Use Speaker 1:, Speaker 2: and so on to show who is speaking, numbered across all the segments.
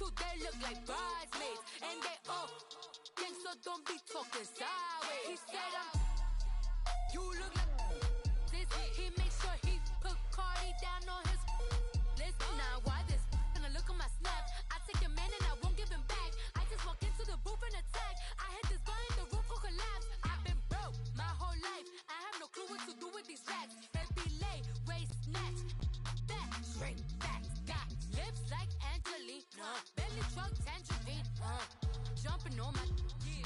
Speaker 1: too, they look like bridesmaids. And they all think so, don't be talking sideways. He said, you look like this. He makes sure he put Cardi down on his list. Now why this? Gonna look at my snap. I take your man and I won't give him back. I just walk into the booth and attack. I hit this button, the roof will collapse. I've been broke my whole life. I have no clue what to do with these racks. Baby lay, waist snatch, back, straight back. Got lips like Angelina, belly truck tangerine. Jumping on my,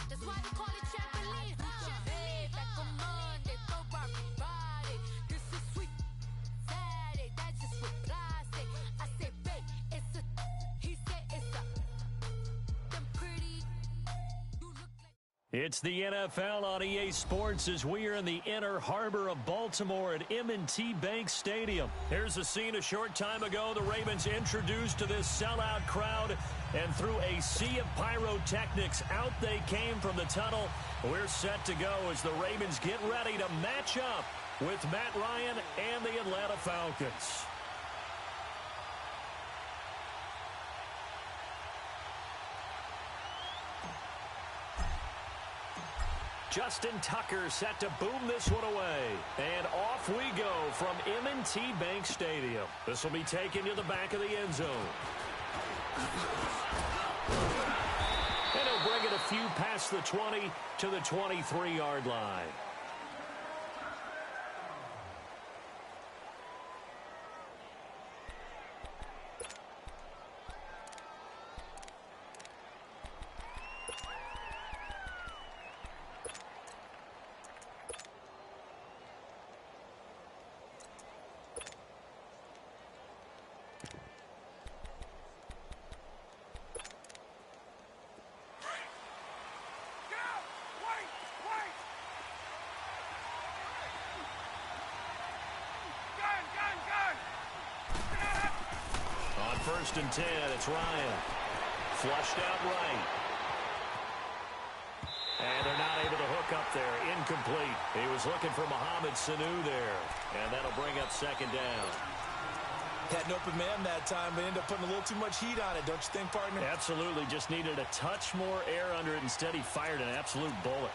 Speaker 1: that's why they call it trampoline. Babe, like a Monday, throw Barbie body. This is sweet Saturday, that's just with plastic. I say, babe, it's a, he said it's a, them pretty, you look like.
Speaker 2: It's the NFL on EA Sports as we are in the inner harbor of Baltimore at M&T Bank Stadium. Here's a scene a short time ago. The Ravens introduced to this sellout crowd, and through a sea of pyrotechnics, out they came from the tunnel. We're set to go as the Ravens get ready to match up with Matt Ryan and the Atlanta Falcons. Justin Tucker set to boom this one away. And off we go from M&T Bank Stadium. This will be taken to the back of the end zone. And he'll bring it a few past the 20 to the 23-yard line. First and 10, it's Ryan. Flushed out right. And they're not able to hook up there. Incomplete. He was looking for Mohamed Sanu there. And that'll bring up second down.
Speaker 3: Had an open man that time, but ended up putting a little too much heat on it, don't you think, partner?
Speaker 2: Absolutely. Just needed a touch more air under it. Instead, he fired an absolute bullet.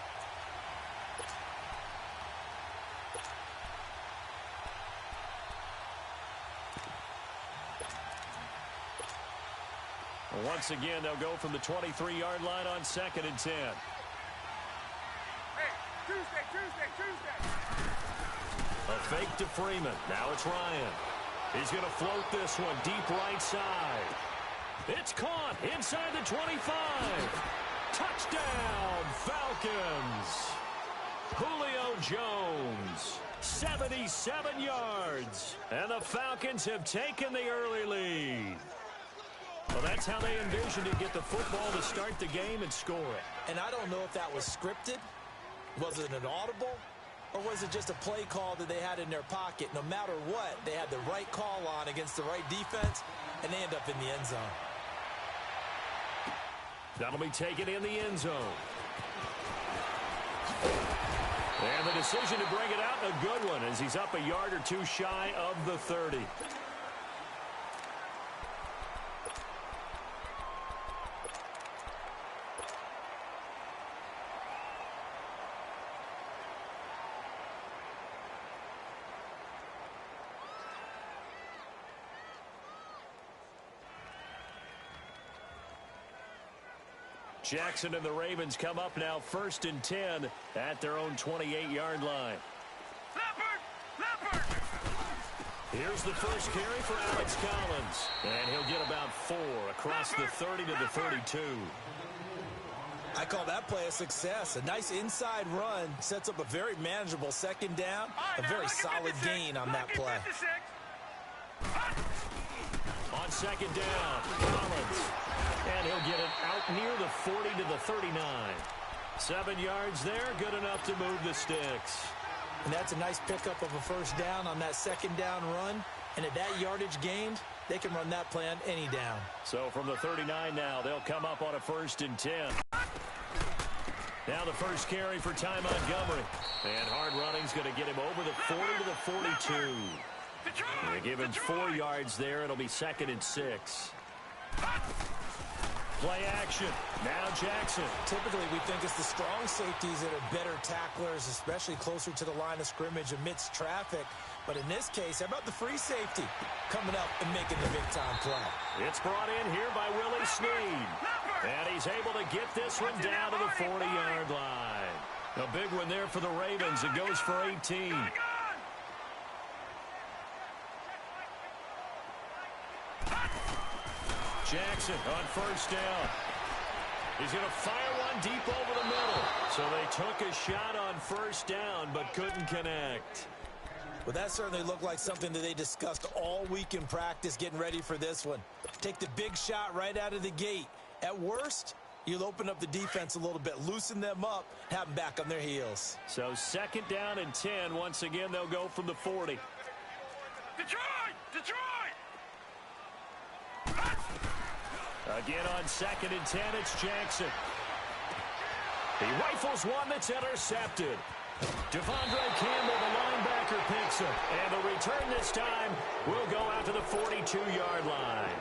Speaker 2: Once again, they'll go from the 23-yard line on second and 10.
Speaker 4: Hey, Tuesday.
Speaker 2: A fake to Freeman. Now it's Ryan. He's going to float this one deep right side. It's caught inside the 25. Touchdown, Falcons. Julio Jones, 77 yards. And the Falcons have taken the early lead. Well, that's how they envisioned to get the football to start the game and score it.
Speaker 3: And I don't know if that was scripted. Was it an audible? Or was it just a play call that they had in their pocket? No matter what, they had the right call on against the right defense, and they end up in the end zone.
Speaker 2: That'll be taken in the end zone. And the decision to bring it out, a good one, as he's up a yard or two shy of the 30. Jackson and the Ravens come up now first and 10 at their own 28-yard line.
Speaker 4: Leopard!
Speaker 2: Here's the first carry for Alex Collins. And he'll get about 4 across the 30 to the 32.
Speaker 3: I call that play a success. A nice inside run sets up a very manageable second down. A very solid gain on that play.
Speaker 2: On second down, Collins. And he'll get it out near the 40 to the 39. 7 yards there, good enough to move the sticks.
Speaker 3: And that's a nice pickup of a first down on that second down run. And at that yardage gained, they can run that play on any down.
Speaker 2: So from the 39 now, they'll come up on a first and 10. Now the first carry for Ty Montgomery. And hard running's going to get him over the 40 to the 42. They give him 4 yards there. It'll be second and 6. Play action. Now Jackson.
Speaker 3: Typically, we think it's the strong safeties that are better tacklers, especially closer to the line of scrimmage amidst traffic. But in this case, how about the free safety coming up and making the big-time play?
Speaker 2: It's brought in here by Willie Snead. And he's able to get this one down to the 40-yard line. A big one there for the Ravens. It goes for 18. Jackson on first down. He's going to fire one deep over the middle. So they took a shot on first down but couldn't connect.
Speaker 3: Well, that certainly looked like something that they discussed all week in practice getting ready for this one. Take the big shot right out of the gate. At worst, you'll open up the defense a little bit, loosen them up, have them back on their heels.
Speaker 2: So 2nd down and 10. Once again, they'll go from the 40.
Speaker 4: Detroit! Detroit!
Speaker 2: Again on 2nd and 10, it's Jackson. He rifles one that's intercepted. Devondre Campbell, the linebacker, picks him. And the return this time will go out to the 42-yard line.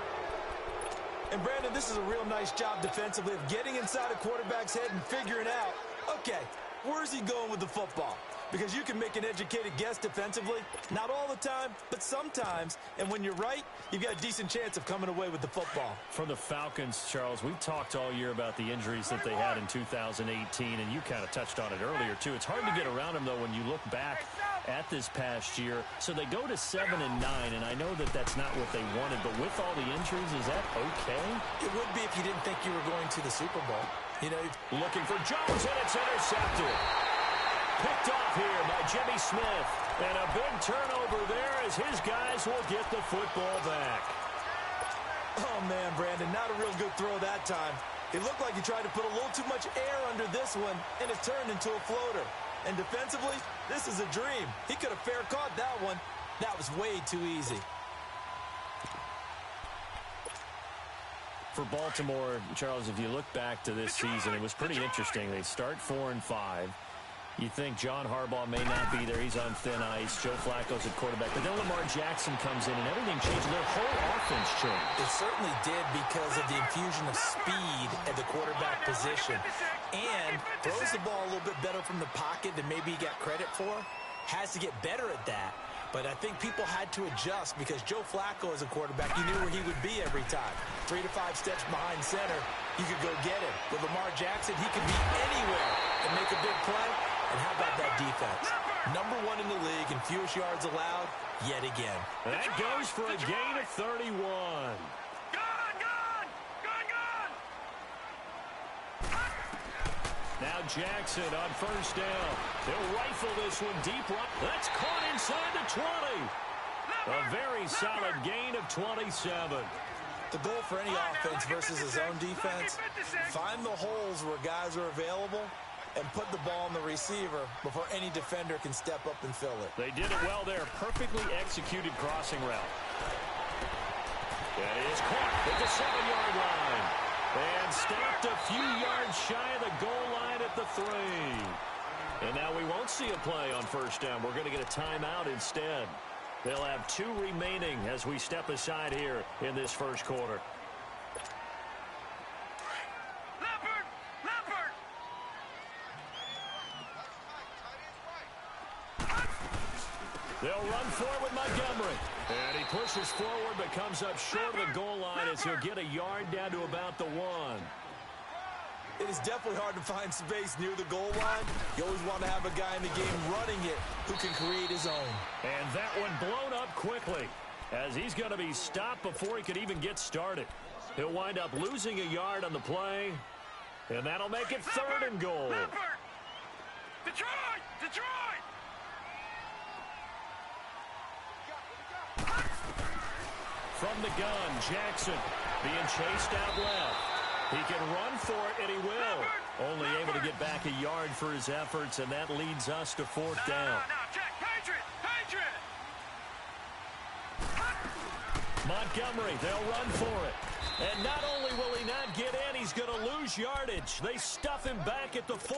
Speaker 3: And, Brandon, this is a real nice job defensively of getting inside a quarterback's head and figuring out, okay, where's he going with the football? Because you can make an educated guess defensively, not all the time, but sometimes. And when you're right, you've got a decent chance of coming away with the football.
Speaker 2: For the Falcons, Charles, we've talked all year about the injuries that they had in 2018, and you kind of touched on it earlier, too. It's hard to get around them, though, when you look back at this past year. So they go to 7-9, and I know that that's not what they wanted, but with all the injuries, is that okay?
Speaker 3: It would be if you didn't think you were going to the Super Bowl. You know,
Speaker 2: looking for Jones, and it's intercepted. Picked off here by Jimmy Smith. And a big turnover there as his guys will get the football back.
Speaker 3: Oh, man, Brandon, not a real good throw that time. It looked like he tried to put a little too much air under this one, and it turned into a floater. And defensively, this is a dream. He could have fair caught that one. That was way too easy.
Speaker 2: For Baltimore, Charles, if you look back to this season, it was pretty interesting. They start 4-5. You think John Harbaugh may not be there. He's on thin ice. Joe Flacco's at quarterback. But then Lamar Jackson comes in, and everything changed. Their whole offense changed.
Speaker 3: It certainly did because of the infusion of speed at the quarterback position. And throws the ball a little bit better from the pocket than maybe he got credit for. Has to get better at that. But I think people had to adjust because Joe Flacco as a quarterback, you knew where he would be every time. 3 to 5 steps behind center, you could go get him. With Lamar Jackson, he could be anywhere and make a big play. And how about that defense? Number 1 in the league in fewest yards allowed yet again.
Speaker 2: That goes for a gain of 31. Now Jackson on first down. He'll rifle this one deep right. That's caught inside the 20. A very solid gain of 27.
Speaker 3: The goal for any offense versus his own defense, find the holes where guys are available and put the ball on the receiver before any defender can step up and fill it.
Speaker 2: They did it well there. Perfectly executed crossing route. That is caught at the 7-yard line. And stopped a few yards shy of the goal line at the 3. And now we won't see a play on first down. We're going to get a timeout instead. They'll have 2 remaining as we step aside here in this first quarter. They'll run forward with Montgomery. And he pushes forward but comes up short of the goal line as he'll get a yard down to about the 1.
Speaker 3: It is definitely hard to find space near the goal line. You always want to have a guy in the game running it who can create his own.
Speaker 2: And that one blown up quickly as he's going to be stopped before he could even get started. He'll wind up losing a yard on the play, and that'll make it 3rd and goal.
Speaker 4: Detroit! Detroit!
Speaker 2: From the gun, Jackson being chased out left. He can run for it, and he will. Only able to get back a yard for his efforts, and that leads us to 4th down. Montgomery, they'll run for it. And not only will he not get in, he's going to lose yardage. They stuff him back at the 4.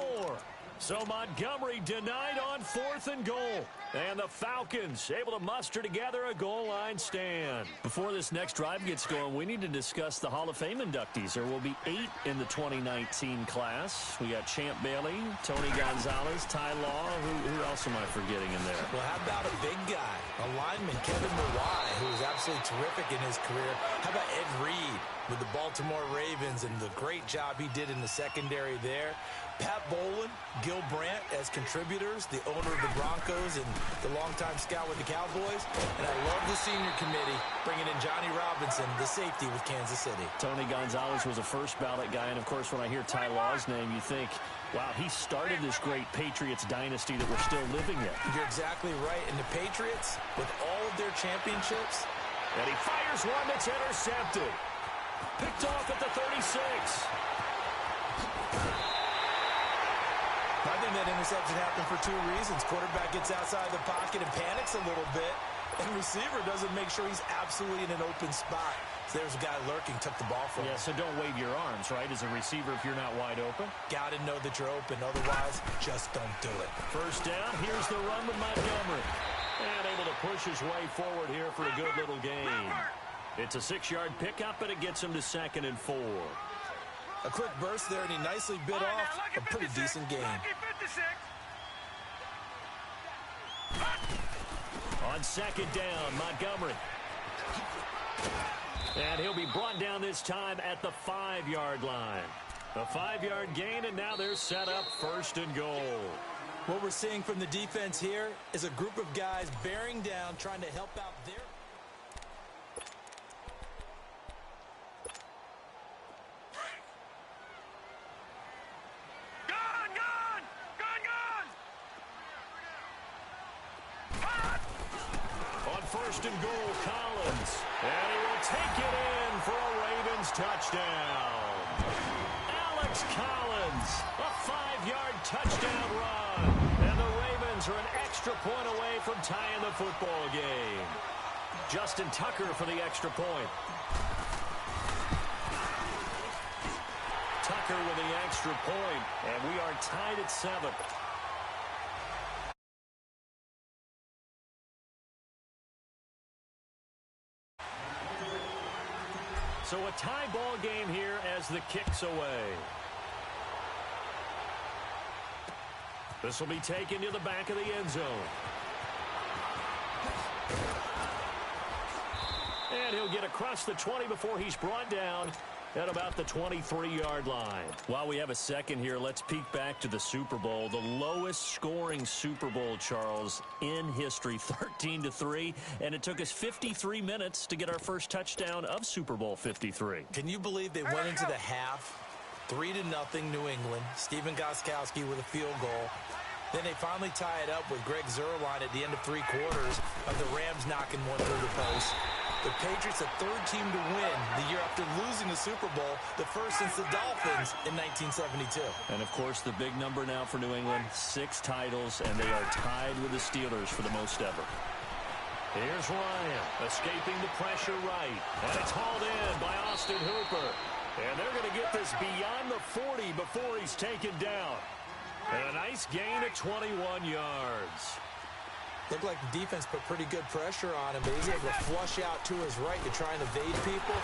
Speaker 2: So Montgomery denied on 4th and goal. And the Falcons able to muster together a goal line stand. Before this next drive gets going, we need to discuss the Hall of Fame inductees. There will be 8 in the 2019 class. We got Champ Bailey, Tony Gonzalez, Ty Law. Who else am I forgetting in there?
Speaker 3: Well, how about a big guy, a lineman, Kevin Mawai, who was absolutely terrific in his career. How about Ed Reed with the Baltimore Ravens and the great job he did in the secondary there. Pat Bowlen, Gil Brandt as contributors, the owner of the Broncos and the longtime scout with the Cowboys. And I love the senior committee bringing in Johnny Robinson, the safety with Kansas City.
Speaker 2: Tony Gonzalez was a first ballot guy. And, of course, when I hear Ty Law's name, you think, wow, he started this great Patriots dynasty that we're still living in.
Speaker 3: You're exactly right. And the Patriots, with all of their championships.
Speaker 2: And he fires one that's intercepted. Picked off at the 36.
Speaker 3: I think that interception happened for 2 reasons. Quarterback gets outside the pocket and panics a little bit, and receiver doesn't make sure he's absolutely in an open spot. So there's a guy lurking, took the ball from him.
Speaker 2: Yeah, so don't wave your arms, right, as a receiver if you're not wide open.
Speaker 3: Got to know that you're open. Otherwise, just don't do it.
Speaker 2: First down, here's the run with Montgomery. And able to push his way forward here for a good little gain. It's a 6-yard pickup, and it gets him to 2nd and 4.
Speaker 3: A quick burst there, and he nicely bit off a pretty decent gain.
Speaker 2: On 2nd down, Montgomery. And he'll be brought down this time at the 5-yard line. A 5-yard gain, and now they're set up 1st and goal.
Speaker 3: What we're seeing from the defense here is a group of guys bearing down, trying to help out their...
Speaker 2: First and goal, Collins. And he will take it in for a Ravens touchdown. Alex Collins, a 5-yard touchdown run. And the Ravens are an extra point away from tying the football game. Justin Tucker for the extra point. Tucker with the extra point, and we are tied at 7. So a tie ball game here as the kick's away. This will be taken to the back of the end zone. And he'll get across the 20 before he's brought down at about the 23-yard line. While we have a second here, let's peek back to the Super Bowl. The lowest scoring Super Bowl, Charles, in history, 13-3. And it took us 53 minutes to get our first touchdown of Super Bowl 53.
Speaker 3: Can you believe they went into the half, 3-0 New England, Stephen Gostkowski with a field goal. Then they finally tie it up with Greg Zuerlein at the end of 3 quarters of the Rams knocking one through the post. The Patriots, a 3rd team to win the year after losing the Super Bowl, the first since the Dolphins in 1972.
Speaker 2: And, of course, the big number now for New England, 6 titles, and they are tied with the Steelers for the most ever. Here's Ryan, escaping the pressure right, and it's hauled in by Austin Hooper. And they're going to get this beyond the 40 before he's taken down. And a nice gain of 21 yards.
Speaker 3: Looked like the defense put pretty good pressure on him, but he's able to flush out to his right to try and evade people.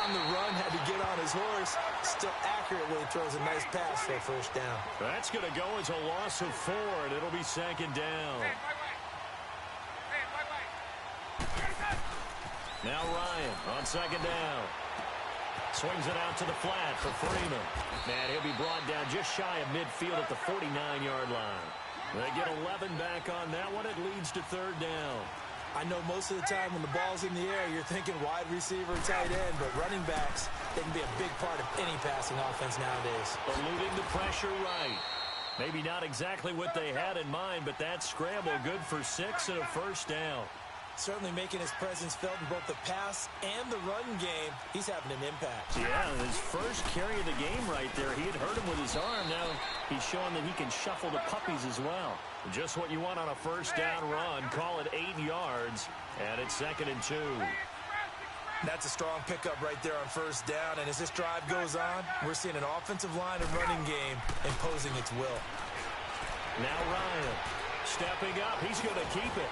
Speaker 3: On the run, had to get on his horse. Still accurately throws a nice pass for a first down.
Speaker 2: That's going to go as a loss of 4, and it'll be 2nd down. Now Ryan on 2nd down. Swings it out to the flat for Freeman. And he'll be brought down just shy of midfield at the 49-yard line. They get 11 back on that one. It leads to 3rd down.
Speaker 3: I know most of the time when the ball's in the air, you're thinking wide receiver, tight end, but running backs, they can be a big part of any passing offense nowadays.
Speaker 2: Eluding the pressure right. Maybe not exactly what they had in mind, but that scramble good for 6 and a first down.
Speaker 3: Certainly making his presence felt in both the pass and the run game. He's having an impact.
Speaker 2: Yeah, his first carry of the game right there. He had hurt him with his arm. Now he's showing that he can shuffle the puppies as well. Just what you want on a first down run. Call it 8 yards, and it's 2nd and 2.
Speaker 3: That's a strong pickup right there on first down. And as this drive goes on, we're seeing an offensive line and running game imposing its will.
Speaker 2: Now Ryan stepping up. He's going to keep it.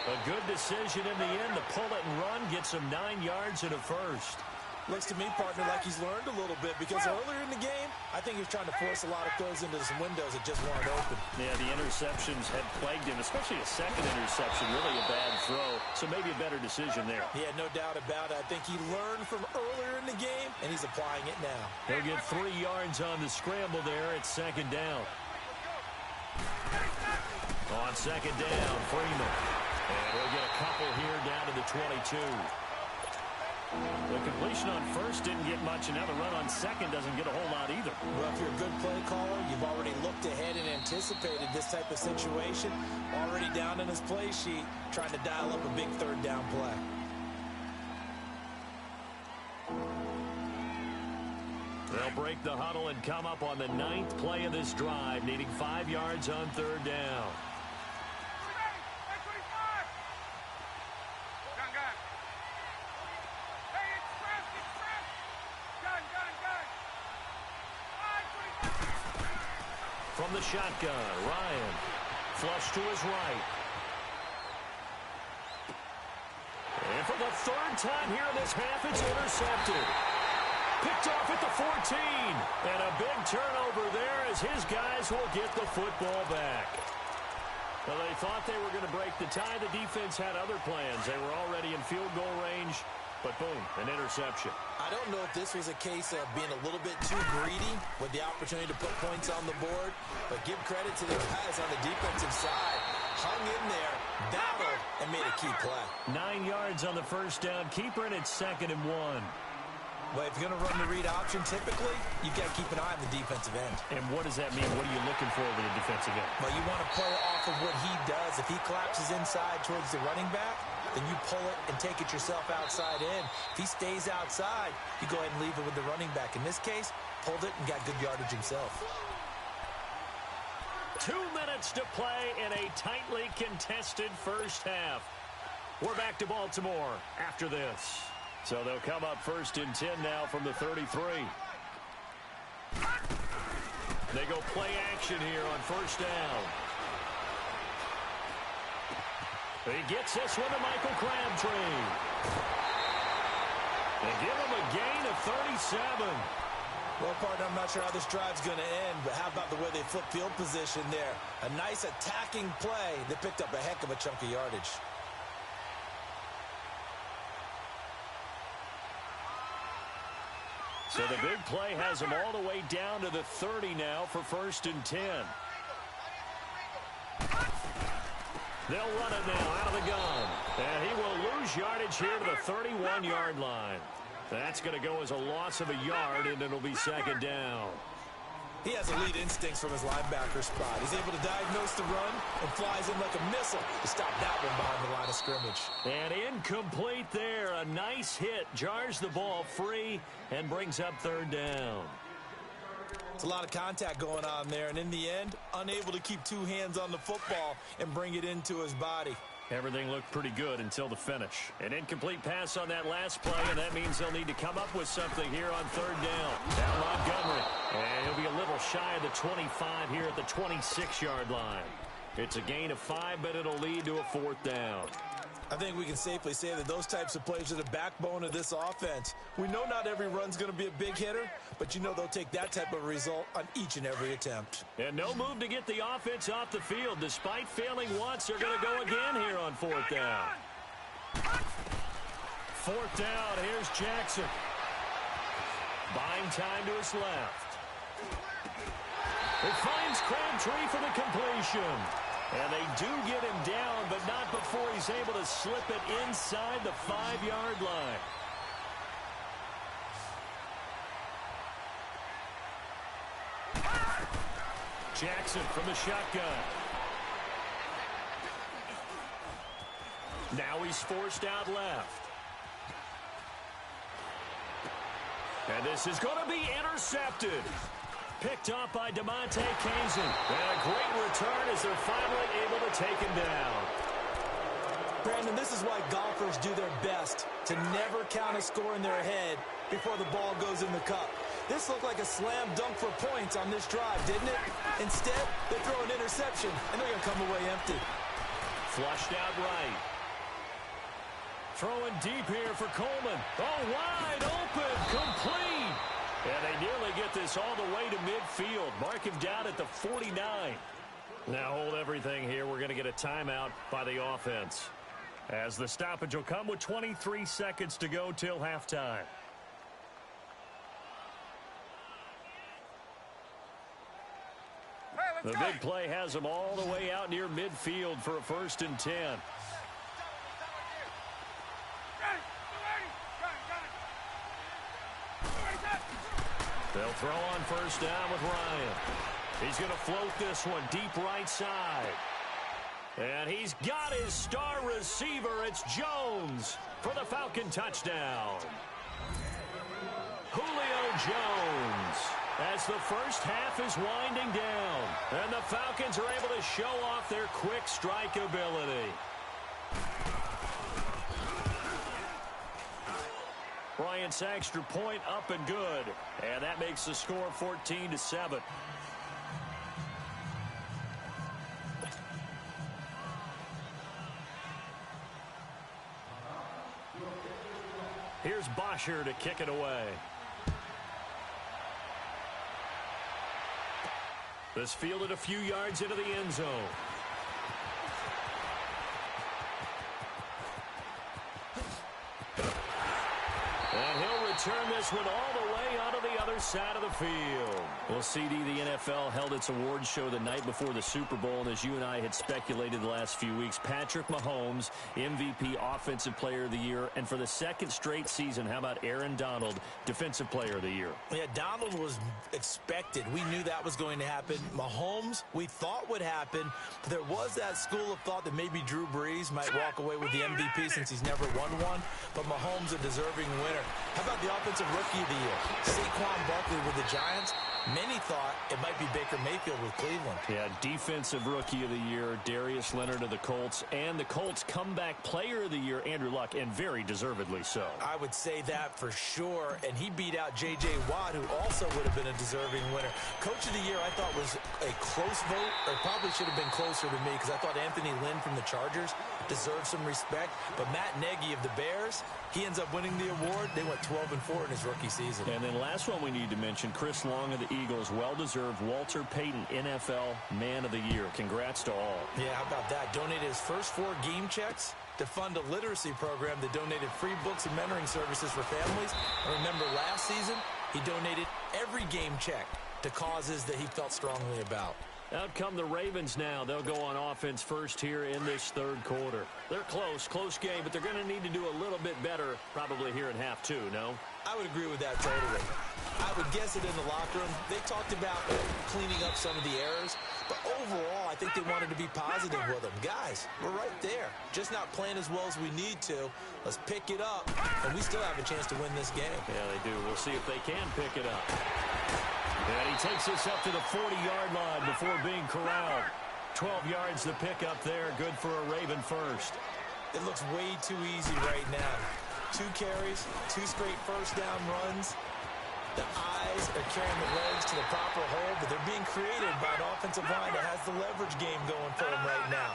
Speaker 2: A good decision in the end to pull it and run. Gets him 9 yards and a first.
Speaker 3: Looks to me, partner, like he's learned a little bit because earlier in the game, I think he was trying to force a lot of throws into some windows that just weren't open.
Speaker 2: Yeah, the interceptions had plagued him, especially a second interception. Really a bad throw, so maybe a better decision there.
Speaker 3: Yeah, no doubt about it. I think he learned from earlier in the game, and he's applying it now.
Speaker 2: He'll get 3 yards on the scramble there at second down. On second down, Freeman. And he'll get a couple here down to the 22. The completion on first didn't get much, and now the run on second doesn't get a whole lot either.
Speaker 3: Well, if you're a good play caller, you've already looked ahead and anticipated this type of situation. Already down in his play sheet, trying to dial up a big third down play.
Speaker 2: They'll break the huddle and come up on the 9th play of this drive, needing 5 yards on third down. From the shotgun, Ryan. Flush to his right. And for the 3rd time here in this half, it's intercepted. Picked off at the 14. And a big turnover there as his guys will get the football back. Well, they thought they were going to break the tie. The defense had other plans. They were already in field goal range. But boom, an interception.
Speaker 3: I don't know if this was a case of being a little bit too greedy with the opportunity to put points on the board, but give credit to the guys on the defensive side. Hung in there, battled, and made a key play.
Speaker 2: 9 yards on the first down. Keeper, and it's 2nd and 1.
Speaker 3: But if you're going to run the read option, typically, you've got to keep an eye on the defensive end.
Speaker 2: And what does that mean? What are you looking for with the defensive end?
Speaker 3: Well, you want to play off of what he does. If he collapses inside towards the running back, then you pull it and take it yourself outside in. If he stays outside, you go ahead and leave it with the running back. In this case, pulled it and got good yardage himself.
Speaker 2: 2 minutes to play in a tightly contested first half. We're back to Baltimore after this. So they'll come up 1st and 10 now from the 33. They go play action here on 1st down. He gets this one to Michael Crabtree. They give him a gain of 37.
Speaker 3: Well, partner, I'm not sure how this drive's going to end, but how about the way they flip field position there? A nice attacking play that picked up a heck of a chunk of yardage.
Speaker 2: So the big play has him all the way down to the 30 now for 1st and 10. They'll run it now out of the gun. And he will lose yardage here to the 31-yard line. That's going to go as a loss of a yard, and it'll be 2nd down.
Speaker 3: He has elite instincts from his linebacker spot. He's able to diagnose the run and flies in like a missile to stop that one behind the line of scrimmage.
Speaker 2: And incomplete there. A nice hit. Jars the ball free and brings up 3rd down.
Speaker 3: It's a lot of contact going on there, and in the end, unable to keep 2 hands on the football and bring it into his body.
Speaker 2: Everything looked pretty good until the finish. An incomplete pass on that last play, and that means they'll need to come up with something here on 3rd down. Now Montgomery, and he'll be a little shy of the 25 here at the 26-yard line. It's a gain of 5, but it'll lead to a 4th down.
Speaker 3: I think we can safely say that those types of plays are the backbone of this offense. We know not every run's going to be a big hitter, but you know they'll take that type of result on each and every attempt.
Speaker 2: And no move to get the offense off the field. Despite failing once, they're going to go again here on 4th down. 4th down, here's Jackson. Buying time to his left. It finds Crabtree for the completion. And they do get him down, but not before he's able to slip it inside the 5-yard line. Jackson from the shotgun. Now he's forced out left. And this is going to be intercepted. Picked up by DeMonte Kazin. And a great return as they're finally able to take him down.
Speaker 3: Brandon, this is why golfers do their best to never count a score in their head before the ball goes in the cup. This looked like a slam dunk for points on this drive, didn't it? Instead, they throw an interception, and they're going to come away empty.
Speaker 2: Flushed out right. Throwing deep here for Coleman. Oh, wide open, complete. And they nearly get this all the way to midfield. Mark him down at the 49. Now hold everything here. We're going to get a timeout by the offense, as the stoppage will come with 23 seconds to go till halftime. The big play has them all the way out near midfield for a 1st and 10. They'll throw on 1st down with Ryan. He's going to float this one deep right side. And he's got his star receiver. It's Jones for the Falcon touchdown. Julio Jones, as the first half is winding down. And the Falcons are able to show off their quick strike ability. Bryant's extra point up and good. And that makes the score 14-7. Here's Bosher to kick it away. This fielded a few yards into the end zone. And he'll return this one all the way onto the other side of the field. Well, CD, the NFL held its awards show the night before the Super Bowl, and as you and I had speculated the last few weeks, Patrick Mahomes, MVP, Offensive Player of the Year, and for the 2nd straight season, how about Aaron Donald, Defensive Player of the Year?
Speaker 3: Yeah, Donald was expected. We knew that was going to happen. Mahomes, we thought would happen. But there was that school of thought that maybe Drew Brees might walk away with the MVP since he's never won one. But Mahomes, a deserving winner. How about the Offensive Rookie of the Year? Saquon Barkley with the Giants. Many thought it might be Baker Mayfield with Cleveland.
Speaker 2: Yeah, Defensive Rookie of the Year, Darius Leonard of the Colts, and the Colts Comeback Player of the Year, Andrew Luck, and very deservedly so.
Speaker 3: I would say that for sure, and he beat out J.J. Watt, who also would have been a deserving winner. Coach of the Year, I thought, was a close vote, or probably should have been closer to me, because I thought Anthony Lynn from the Chargers deserved some respect, but Matt Nagy of the Bears, he ends up winning the award. They went 12-4 in his rookie season.
Speaker 2: And then last one we need to mention, Chris Long of the Eagles, well-deserved Walter Payton NFL Man of the Year. Congrats to all.
Speaker 3: Yeah, how about that? Donated his first 4 game checks to fund a literacy program that donated free books and mentoring services for families. And remember, last season, he donated every game check to causes that he felt strongly about.
Speaker 2: Out come the Ravens now. They'll go on offense first here in this 3rd quarter. They're close game, but they're going to need to do a little bit better probably here in half 2, no?
Speaker 3: I would agree with that totally. I would guess it in the locker room. They talked about cleaning up some of the errors, but overall, I think they wanted to be positive with them. Guys, we're right there. Just not playing as well as we need to. Let's pick it up, and we still have a chance to win this game.
Speaker 2: Yeah, they do. We'll see if they can pick it up. And he takes this up to the 40-yard line before being corralled. 12 yards to pick up there. Good for a Raven first.
Speaker 3: It looks way too easy right now. 2 carries, 2 straight first down runs. The eyes are carrying the legs to the proper hole, but they're being created by an offensive line that has the leverage game going for them right now.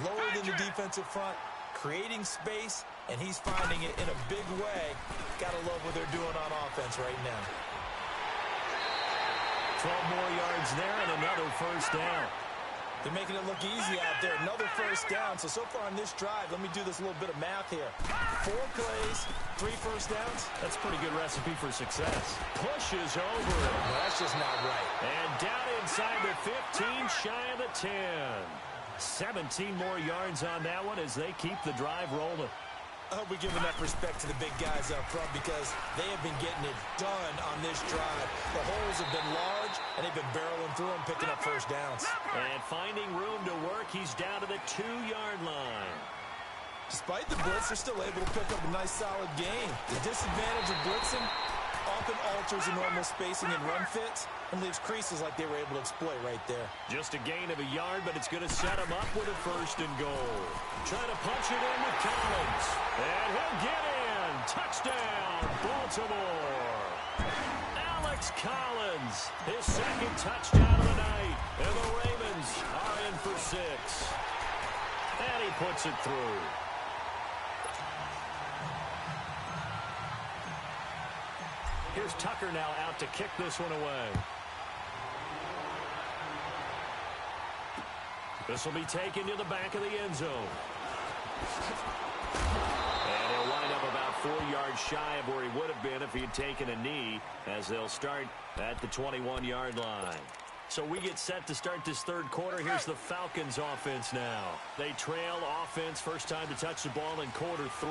Speaker 3: Lower than the defensive front, creating space, and he's finding it in a big way. Gotta love what they're doing on offense right now.
Speaker 2: 12 more yards there and another first down.
Speaker 3: They're making it look easy out there. Another first down. So far on this drive, let me do this little bit of math here. 4 plays, 3 first downs.
Speaker 2: That's a pretty good recipe for success. Pushes over it.
Speaker 3: No, that's just not right.
Speaker 2: And down inside the 15, shy of the 10. 17 more yards on that one as they keep the drive rolling.
Speaker 3: I hope we give enough respect to the big guys up front because they have been getting it done on this drive. The holes have been large, and they've been barreling through them, picking up first downs.
Speaker 2: And finding room to work, he's down to the 2-yard line.
Speaker 3: Despite the blitz, they're still able to pick up a nice, solid gain. The disadvantage of blitzing often alters the normal spacing and run fits and leaves creases like they were able to exploit right there.
Speaker 2: Just a gain of a yard, but it's going to set him up with a 1st and goal. Trying to punch it in with Collins. And he'll get in. Touchdown, Baltimore. Alex Collins, his second touchdown of the night. And the Ravens are in for 6. And he puts it through. Here's Tucker now out to kick this one away. This will be taken to the back of the end zone. And he'll wind up about 4 yards shy of where he would have been if he had taken a knee, as they'll start at the 21-yard line. So we get set to start this third quarter. Here's the Falcons offense now. They trail offense, first time to touch the ball in quarter 3,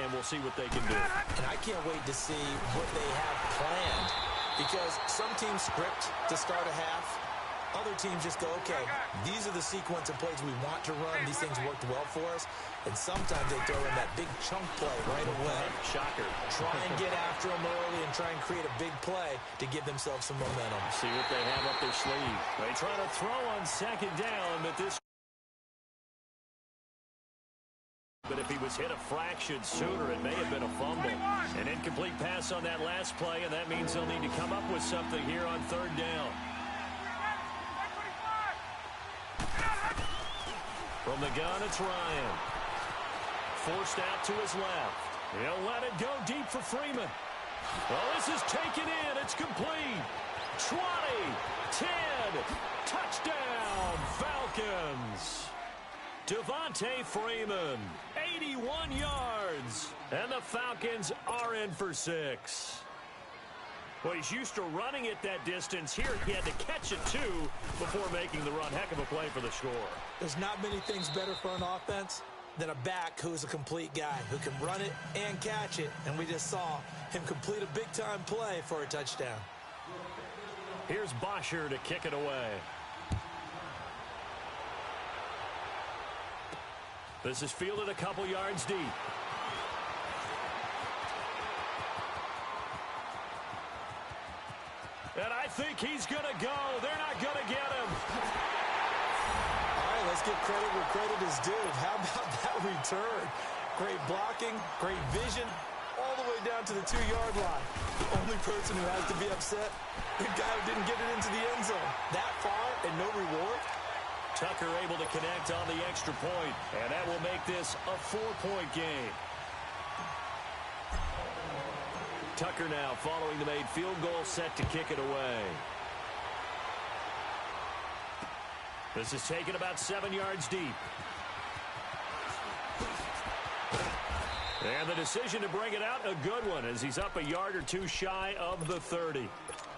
Speaker 2: and we'll see what they can do.
Speaker 3: And I can't wait to see what they have planned, because some teams script to start a half. Other teams just go, okay, these are the sequence of plays we want to run. These things worked well for us. And sometimes they throw in that big chunk play right away.
Speaker 2: Shocker.
Speaker 3: Try and get after them early and try and create a big play to give themselves some momentum.
Speaker 2: See what they have up their sleeve. They try to throw on second down, but if he was hit a fraction sooner, it may have been a fumble. An incomplete pass on that last play, and that means they'll need to come up with something here on third down. From the gun, it's Ryan. Forced out to his left. He'll let it go deep for Freeman. Well, this is taken in. It's complete. 20, 10, touchdown, Falcons. Devontae Freeman, 81 yards. And the Falcons are in for 6. Well, he's used to running it that distance. Here he had to catch it, too, before making the run. Heck of a play for the score.
Speaker 3: There's not many things better for an offense than a back who's a complete guy, who can run it and catch it. And we just saw him complete a big-time play for a touchdown.
Speaker 2: Here's Bosher to kick it away. This is fielded a couple yards deep. And I think he's going to go. They're not going to get him.
Speaker 3: All right, let's give credit where credit is due. How about that return? Great blocking, great vision, all the way down to the 2-yard line. The only person who has to be upset, the guy who didn't get it into the end zone. That far and no reward.
Speaker 2: Tucker able to connect on the extra point, and that will make this a 4-point game. Tucker now following the made field goal, set to kick it away. This is taken about 7 yards deep. And the decision to bring it out, a good one, as he's up a yard or two shy of the 30.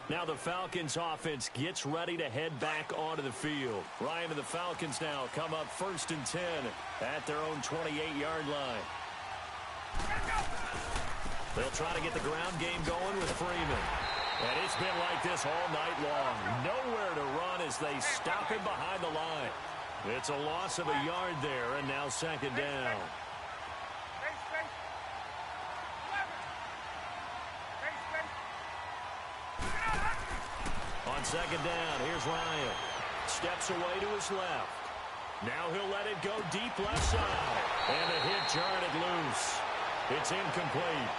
Speaker 2: Now the Falcons offense gets ready to head back onto the field. Ryan and the Falcons now come up 1st and 10 at their own 28-yard line. They'll try to get the ground game going with Freeman. And it's been like this all night long. Nowhere to run as they stop him behind the line. It's a loss of a yard there, and now second down. On second down, here's Ryan. Steps away to his left. Now he'll let it go deep left side. And the hit jarred it loose. It's incomplete.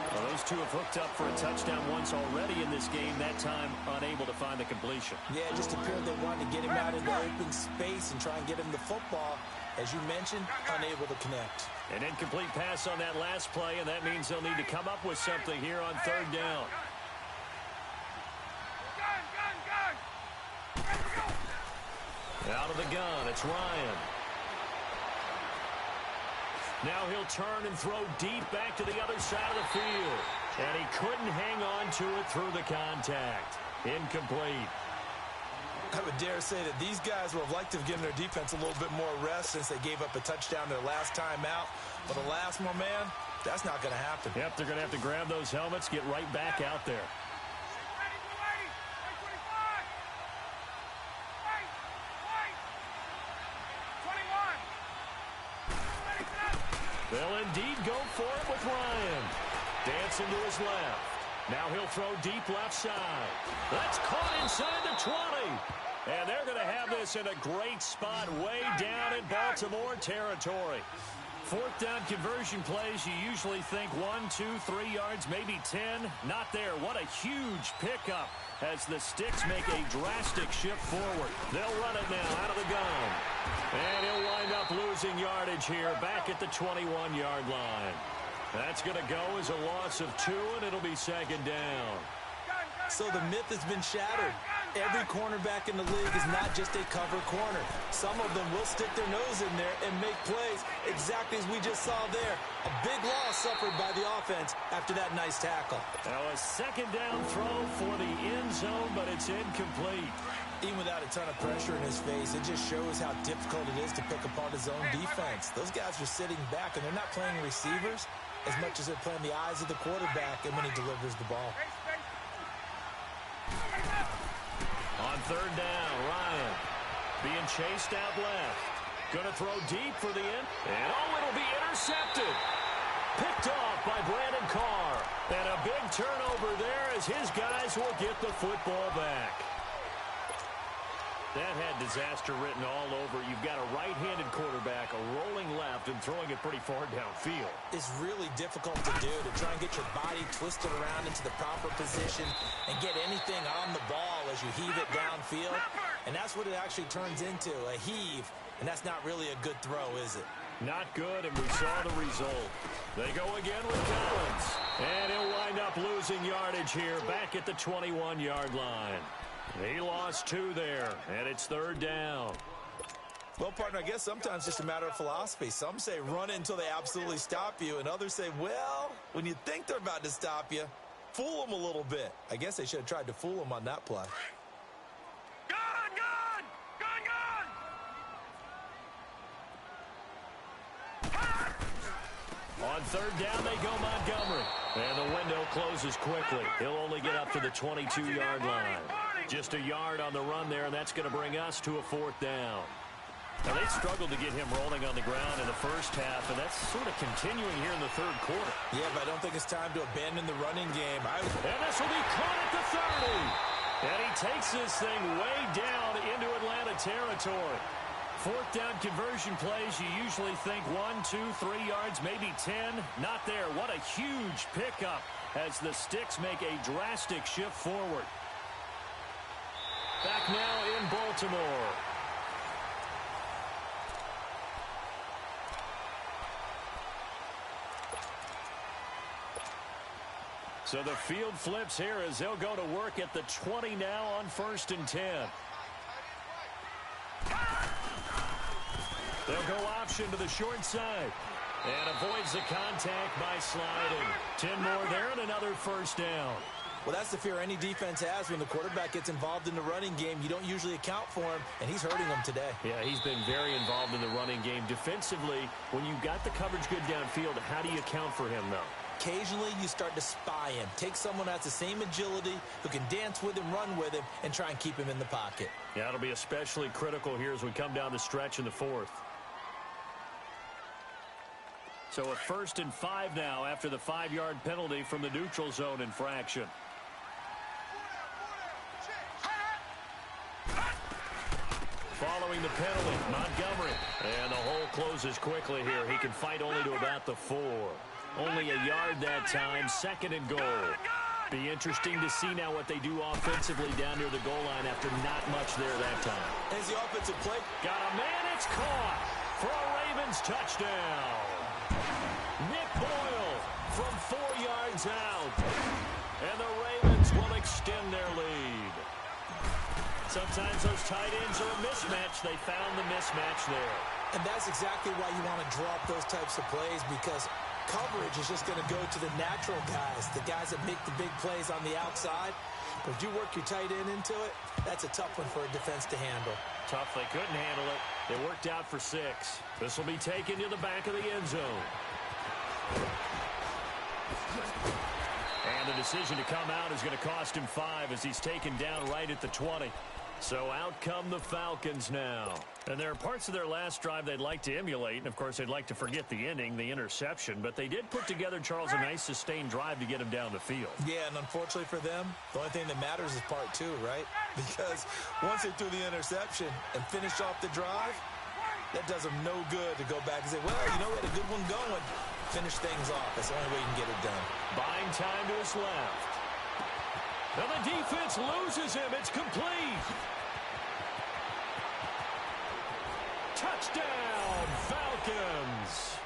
Speaker 2: Well, those two have hooked up for a touchdown once already in this game, that time unable to find the completion.
Speaker 3: Yeah, it just appeared they wanted to get him out into open space and try and get him the football. As you mentioned, unable to connect.
Speaker 2: An incomplete pass on that last play, and that means they'll need to come up with something here on third down. Out of the gun, it's Ryan. Now he'll turn and throw deep back to the other side of the field. And he couldn't hang on to it through the contact. Incomplete.
Speaker 3: I would dare say that these guys would have liked to have given their defense a little bit more rest since they gave up a touchdown their last time out. But alas, my man, that's not going to happen.
Speaker 2: Yep, they're going to have to grab those helmets, get right back out there. They'll indeed go for it with Ryan. Dancing to his left. Now he'll throw deep left side. That's caught inside the 20. And they're going to have this in a great spot way down in Baltimore territory. Fourth down conversion plays, you usually think 1, 2, 3 yards, maybe 10. Not there. What a huge pickup as the Sticks make a drastic shift forward. They'll run it now out of the gun. And he'll wind up losing yardage here back at the 21-yard line. That's going to go as a loss of 2, and it'll be second down.
Speaker 3: So the myth has been shattered. Every cornerback in the league is not just a cover corner. Some of them will stick their nose in there and make plays exactly as we just saw there. A big loss suffered by the offense after that nice tackle.
Speaker 2: Now a second down throw for the end zone, but it's incomplete.
Speaker 3: Even without a ton of pressure in his face, it just shows how difficult it is to pick apart his own defense. Those guys are sitting back, and they're not playing receivers as much as they're playing the eyes of the quarterback and when he delivers the ball.
Speaker 2: On third down, Ryan being chased out left. Going to throw deep for the end. And, it'll be intercepted. Picked off by Brandon Carr. And a big turnover there as his guys will get the football back. That had disaster written all over. You've got a right-handed quarterback, a rolling left, and throwing it pretty far downfield.
Speaker 3: It's really difficult to do, to try and get your body twisted around into the proper position and get anything on the ball as you heave it downfield. And that's what it actually turns into, a heave. And that's not really a good throw, is it?
Speaker 2: Not good, and we saw the result. They go again with Collins. And he'll wind up losing yardage here back at the 21-yard line. He lost 2 there, and it's third down.
Speaker 3: Well, partner, I guess sometimes it's just a matter of philosophy. Some say run until they absolutely stop you, and others say, well, when you think they're about to stop you, fool them a little bit. I guess they should have tried to fool them on that play.
Speaker 4: Gun! Gun! Gun! Gun!
Speaker 2: On third down, they go Montgomery. And the window closes quickly. He'll only get up to the 22-yard line. Just a yard on the run there, and that's going to bring us to a fourth down. Now, they struggled to get him rolling on the ground in the first half, and that's sort of continuing here in the third quarter.
Speaker 3: Yeah, but I don't think it's time to abandon the running game.
Speaker 2: And this will be caught at the 30. And he takes this thing way down into Atlanta territory. Fourth down conversion plays, you usually think 1, 2, 3 yards, maybe 10. Not there. What a huge pickup as the Sticks make a drastic shift forward. Back now in Baltimore. So the field flips here as they'll go to work at the 20 now on 1st and 10. They'll go option to the short side. And avoids the contact by sliding. 10 more there and another first down.
Speaker 3: Well, that's the fear any defense has when the quarterback gets involved in the running game. You don't usually account for him, and he's hurting them today.
Speaker 2: Yeah, he's been very involved in the running game. Defensively, when you got the coverage good downfield, how do you account for him, though?
Speaker 3: Occasionally, you start to spy him. Take someone who has the same agility, who can dance with him, run with him, and try and keep him in the pocket.
Speaker 2: Yeah, it'll be especially critical here as we come down the stretch in the fourth. So a 1st and 5 now after the 5-yard penalty from the neutral zone infraction. Following the penalty, Montgomery. And the hole closes quickly here. He can fight only to about the 4. Only a yard that time, 2nd and goal. Be interesting to see now what they do offensively down near the goal line after not much there that time.
Speaker 3: As the offensive play.
Speaker 2: Got a man, it's caught for a Ravens touchdown. Nick Boyle from 4 yards out. And the Ravens will extend their lead. Sometimes those tight ends are a mismatch. They found the mismatch there.
Speaker 3: And that's exactly why you want to draw up those types of plays, because coverage is just going to go to the natural guys, the guys that make the big plays on the outside. But if you work your tight end into it, that's a tough one for a defense to handle.
Speaker 2: Tough, they couldn't handle it. They worked out for 6. This will be taken to the back of the end zone. And the decision to come out is going to cost him 5 as he's taken down right at the 20. So out come the Falcons now. And there are parts of their last drive they'd like to emulate. And, of course, they'd like to forget the ending, the interception. But they did put together, Charles, a nice sustained drive to get him down the field.
Speaker 3: Yeah, and unfortunately for them, the only thing that matters is part 2, right? Because once they threw the interception and finished off the drive, That does them no good to go back and say, well, you know, we had a good one going. Finish things off. That's the only way you can get it done.
Speaker 2: Buying time to his left. And the defense loses him. It's complete. Touchdown, Falcons.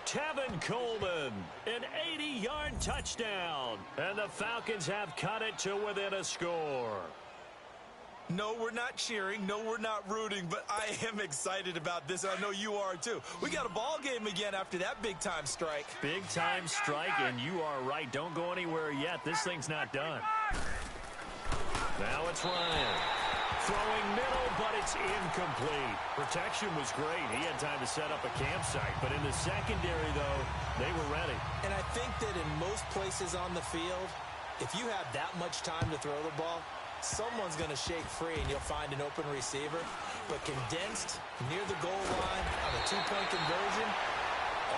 Speaker 2: Tevin Coleman, an 80-yard touchdown. And the Falcons have cut it to within a score.
Speaker 3: No, we're not cheering. No, we're not rooting, but I am excited about this. I know you are, too. We got a ball game again after that big-time strike.
Speaker 2: Big-time strike, and you are right. Don't go anywhere yet. This thing's not done. Now it's Ryan. Throwing middle, but it's incomplete. Protection was great. He had time to set up a campsite. But in the secondary, though, they were ready.
Speaker 3: And I think that in most places on the field, if you have that much time to throw the ball, someone's going to shake free and you'll find an open receiver. But condensed, near the goal line, on a two-point conversion,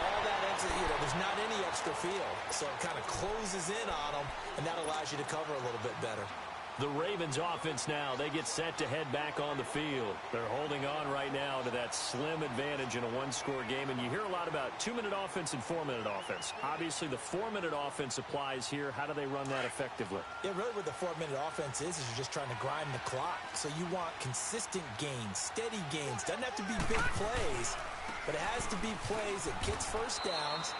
Speaker 3: all that extra, there's not any extra field. So it kind of closes in on them, and that allows you to cover a little bit better.
Speaker 2: The Ravens offense now, they get set to head back on the field. They're holding on right now to that slim advantage in a one-score game. And you hear a lot about 2-minute offense and 4-minute offense. Obviously, the 4-minute offense applies here. How do they run that effectively?
Speaker 3: Yeah, really what the 4-minute offense is you're just trying to grind the clock. So you want consistent gains, steady gains. Doesn't have to be big plays, but it has to be plays that gets first downs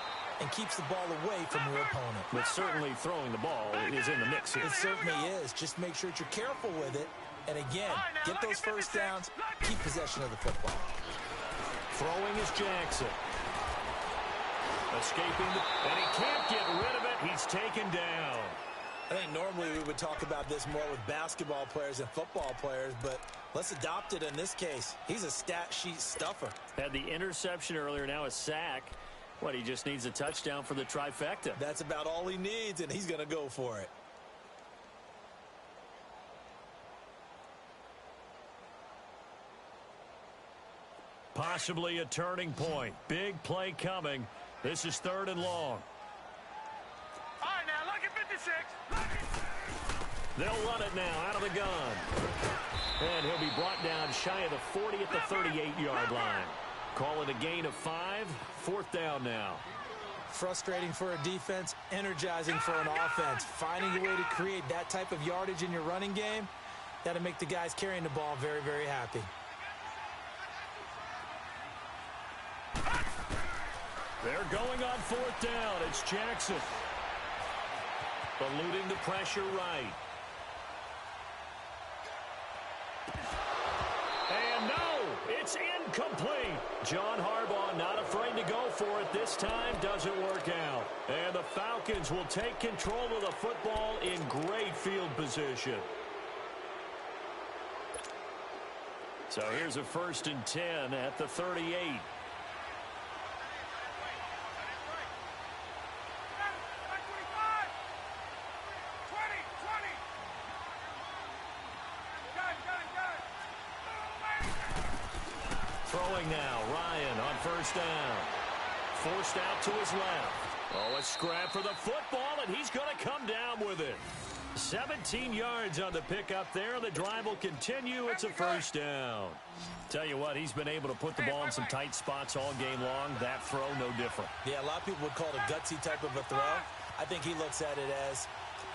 Speaker 3: and keeps the ball away from your opponent.
Speaker 2: But certainly throwing the ball is in the mix here.
Speaker 3: It certainly is. Just make sure that you're careful with it. And again, get those first downs, keep possession of the football.
Speaker 2: Throwing is Jackson. Escaping, and he can't get rid of it. He's taken down.
Speaker 3: I think normally we would talk about this more with basketball players and football players, but let's adopt it in this case. He's a stat sheet stuffer.
Speaker 2: Had the interception earlier, now a sack. What, he just needs a touchdown for the trifecta.
Speaker 3: That's about all he needs, and he's going to go for it.
Speaker 2: Possibly a turning point. Big play coming. This is 3rd and long.
Speaker 4: All right, now, look at 56.
Speaker 2: They'll run it now out of the gun. And he'll be brought down shy of the 40 at the 38-yard line. Call it a gain of 5. 4th down now.
Speaker 3: Frustrating for a defense, energizing for an offense. Finding a way to create that type of yardage in your running game, that'll make the guys carrying the ball very, very happy.
Speaker 2: They're going on 4th down. It's Jackson. Eluding the pressure right. And no, it's incomplete. John Harbaugh not afraid to go for it this time. Doesn't work out. And the Falcons will take control of the football in great field position. So here's a 1st and 10 at the 38. Throwing now, Ryan on 1st down. Forced out to his left. Oh, a scrap for the football, and he's going to come down with it. 17 yards on the pickup there. The drive will continue. It's a 1st down. Tell you what, he's been able to put the ball in some tight spots all game long. That throw, no different.
Speaker 3: Yeah, a lot of people would call it a gutsy type of a throw. I think he looks at it as,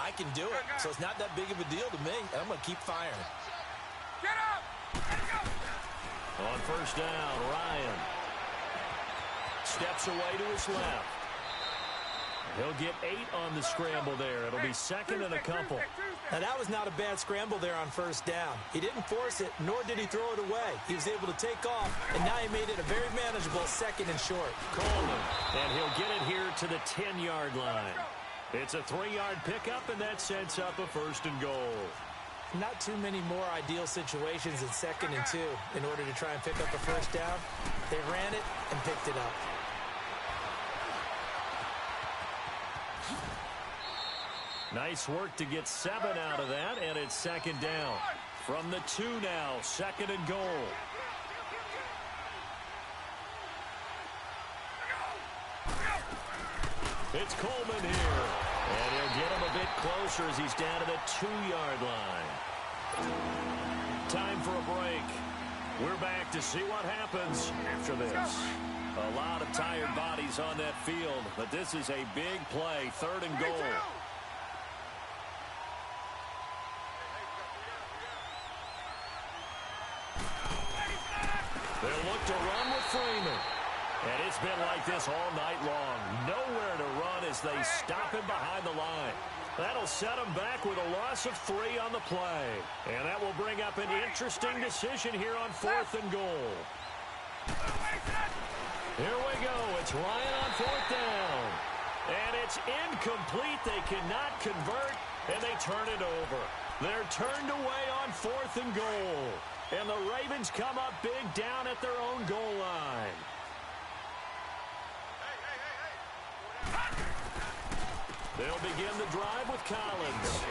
Speaker 3: I can do it, so it's not that big of a deal to me, and I'm going to keep firing.
Speaker 4: Get up!
Speaker 2: On 1st down, Ryan steps away to his left. He'll get 8 on the scramble there. It'll be 2nd and a couple.
Speaker 3: Now, that was not a bad scramble there on 1st down. He didn't force it, nor did he throw it away. He was able to take off, and now he made it a very manageable 2nd and short.
Speaker 2: Coleman, and he'll get it here to the 10-yard line. It's a 3-yard pickup, and that sets up a 1st and goal.
Speaker 3: Not too many more ideal situations in 2nd and 2 in order to try and pick up a 1st down. They ran it and picked it up.
Speaker 2: Nice work to get 7 out of that, and it's 2nd down. From the 2 now, 2nd and goal. It's Coleman here. And he'll get him a bit closer as he's down to the 2-yard line. Time for a break. We're back to see what happens after this. A lot of tired bodies on that field, but this is a big play, 3rd and goal. They'll look to run with Freeman. And it's been like this all night long. Nowhere to run as they stop him behind the line. That'll set him back with a loss of 3 on the play. And that will bring up an interesting decision here on 4th and goal. Here we go. It's Ryan on 4th down. And it's incomplete. They cannot convert, and they turn it over. They're turned away on 4th and goal. And the Ravens come up big down at their own goal line. They'll begin the drive with Collins.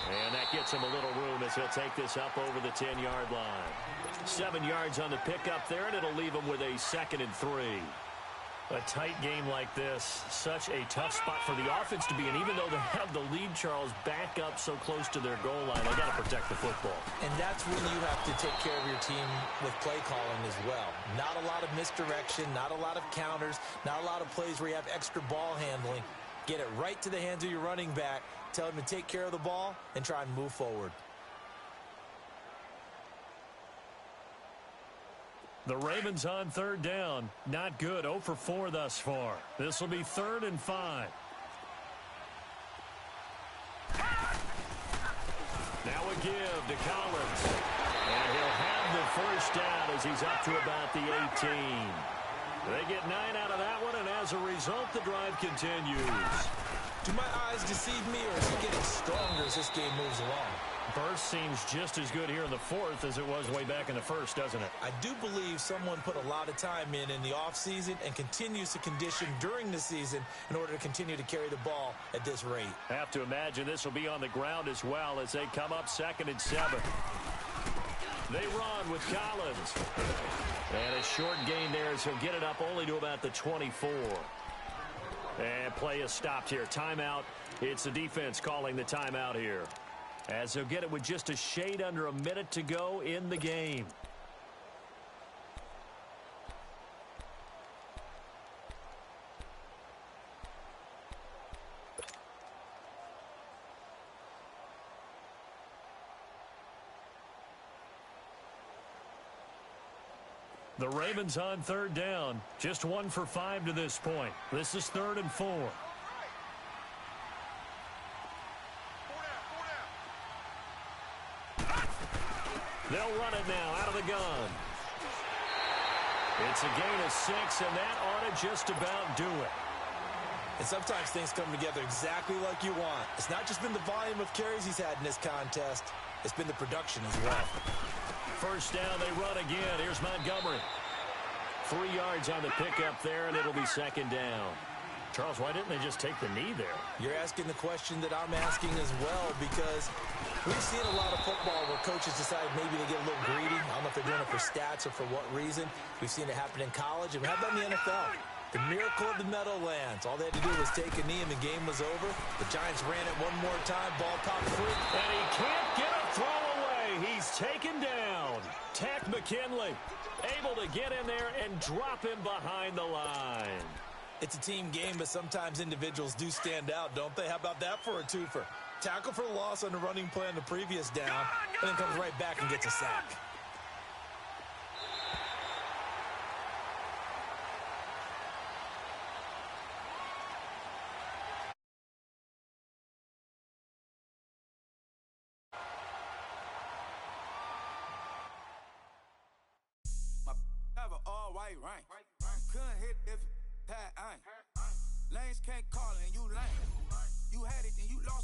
Speaker 2: And that gets him a little room as he'll take this up over the 10-yard line. 7 yards on the pickup there, and it'll leave him with a 2nd and 3. A tight game like this, such a tough spot for the offense to be in. Even though they have the lead, Charles, back up so close to their goal line, they got to protect the football.
Speaker 3: And that's when you have to take care of your team with play calling as well. Not a lot of misdirection, not a lot of counters, not a lot of plays where you have extra ball handling. Get it right to the hands of your running back, tell him to take care of the ball, and try and move forward.
Speaker 2: The Ravens on 3rd down. Not good. 0 for 4 thus far. This will be 3rd and 5. Now a give to Collins. And he'll have the first down as he's up to about the 18. They get 9 out of that one, and as a result, the drive continues.
Speaker 3: Do my eyes deceive me, or is it getting stronger as this game moves along?
Speaker 2: Burst seems just as good here in the 4th as it was way back in the 1st, doesn't it?
Speaker 3: I do believe someone put a lot of time in the offseason and continues to condition during the season in order to continue to carry the ball at this rate.
Speaker 2: Have to imagine this will be on the ground as well as they come up 2nd and 7. They run with Collins. And a short gain there as he'll get it up only to about the 24. And play is stopped here. Timeout. It's the defense calling the timeout here, as they'll get it with just a shade under a minute to go in the game. The Ravens on 3rd down. Just 1 for 5 to this point. This is 3rd and 4. They'll run it now out of the gun. It's a gain of 6, and that ought to just about do it.
Speaker 3: And sometimes things come together exactly like you want. It's not just been the volume of carries he's had in this contest. It's been the production as well.
Speaker 2: First down, they run again. Here's Montgomery. 3 yards on the pickup there, and it'll be 2nd down. Charles, why didn't they just take the knee there?
Speaker 3: You're asking the question that I'm asking as well, because we've seen a lot of football where coaches decide maybe they get a little greedy. I don't know if they're doing it for stats or for what reason. We've seen it happen in college, and how about in the NFL? The miracle of the Meadowlands. All they had to do was take a knee, and the game was over. The Giants ran it one more time. Ball popped free.
Speaker 2: And he can't get a throw away. He's taken down. Tech McKinley able to get in there and drop him behind the line.
Speaker 3: It's a team game, but sometimes individuals do stand out, don't they? How about that for a twofer? Tackle for the loss on the running play on the previous down, and then comes right back and gets a sack.
Speaker 5: Right. Couldn't hit if had ain't. Lanes can't call and you lame. You had it and you lost.